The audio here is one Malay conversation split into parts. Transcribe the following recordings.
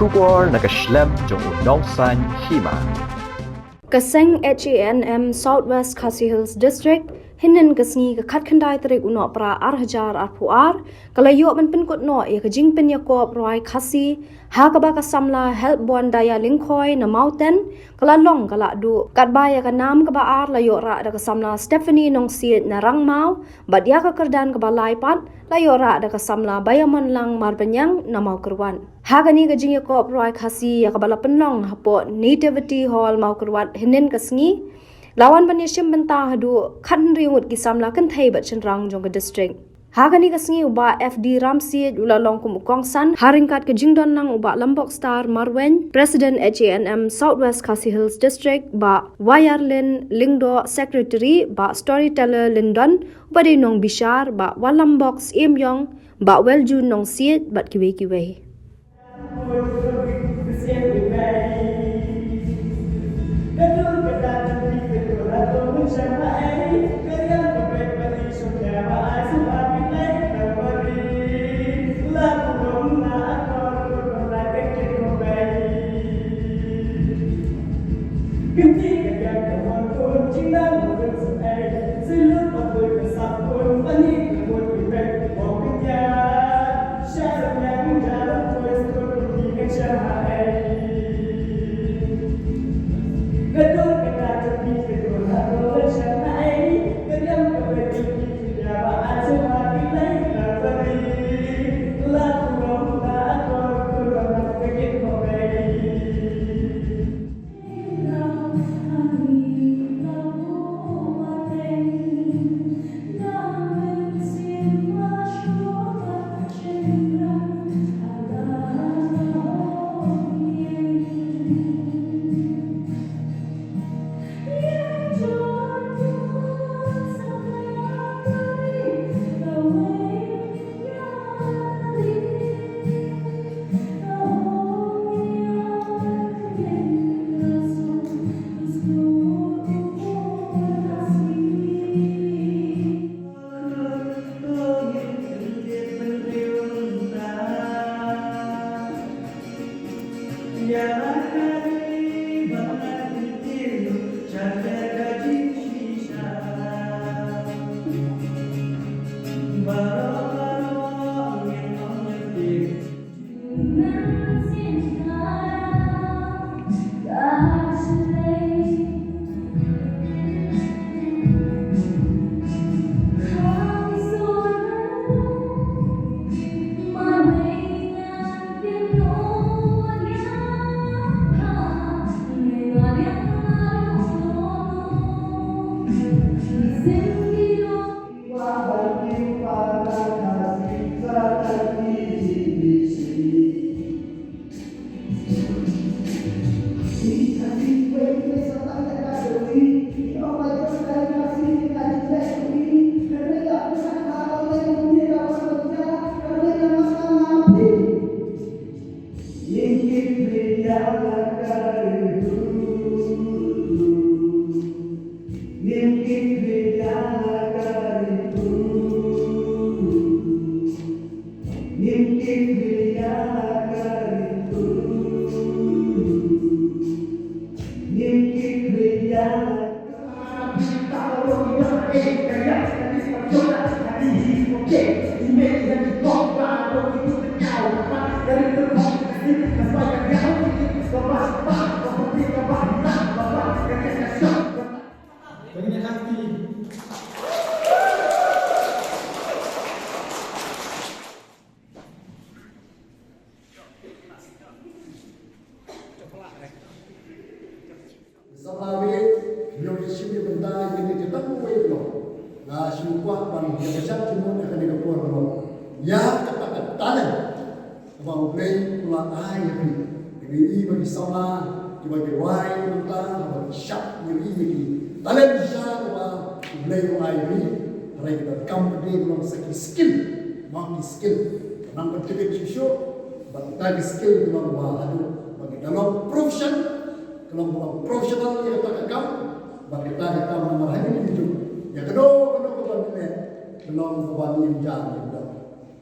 Shubor nakashlem jong unongsan hima. Kaseng HANM Southwest Khasi Hills District Hinin kasngi ka khat khandai tarik uno pra arhajar arpuar kalayo man pin kot no e ka jing pin yakop roi khasi ha ka ba ka samla help bon daya lingkhoi na mountain kala long kala du kat ba ya ka nam ka ba ar layo ra da ka samla Stephanie nong siet na rang mau badia ka kerdan ka ba lai pat layo ra da ka samla bayaman lang mar penyang na mau kerwan ha ka ni ka jing yakop roi khasi ya ka bala penlong hapo nativity hall mau kerwat hinin kasngi lawan panishim benta hadu khan riungut ki samla kan thai bat chenrang jong ka district hagani kasngi uba FD Ramsi ula long kum kongsan haringkat ke jingdon nang uba Lombok Star Marwen President HANM Southwest Khasi Hills District ba Wayarlin Lingdo Secretary ba Storyteller Lindon ba de nong Bishar ba Walambox Emyong ba Weljun nong Siet bat kiwe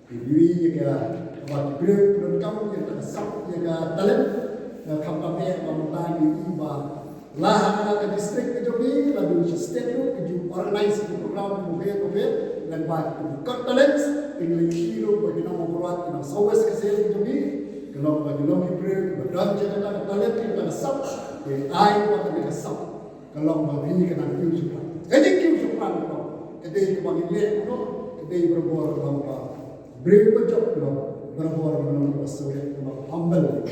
Jadi, kita buat group, belum kamu yang tak sab juga talent kampanye pemerintahan di Iba lah ke distrik ke Jogi lalu state tu ke organize program kubir dan bagi cut talents English hero bagi nama buat nama sawes ke sel ke Jogi kalau bagi logi brand dan jaga talent kita sab ai bagi kita sab kalau bagi kita kiu sukan jadi kiu sukan kedai kebagi lihat kedai berbor kalau brand berjob kalau berbor kalau sore kalau humble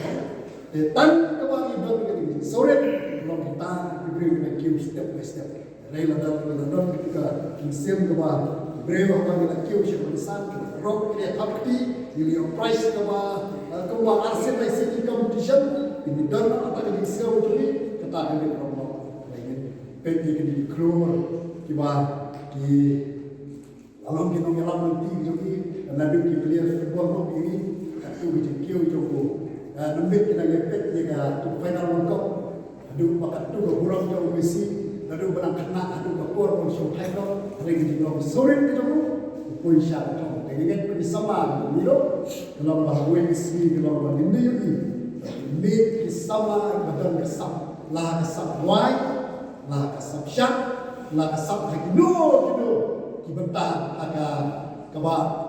tan kebagi dot ke sore kalau kita diberi kita kiu step by step rela dan kita kisim kebagi brand apa kita kiu sebenarnya rock kita tapi William Price kebagi kembang arsip dari segi competition ini dan apa yang disebut tadi kata kami promo lagi peti kini keluar kiba di alam kita ngelam nanti jadi lalu kita player football mau ini itu kita kio joko nembet kita ngepet jika tu final World Cup aduh bakat tu kurang jauh Messi lalu benang kena aduh bakor pun show title lagi di dalam sore kita pun syak dengan bersama beliau dalam bahasa Inggris dalam bahasa Indonesia made bersama badan kesap lah kesap white lah kesap syak lah kesap hagi no gitu dibentang agak kebab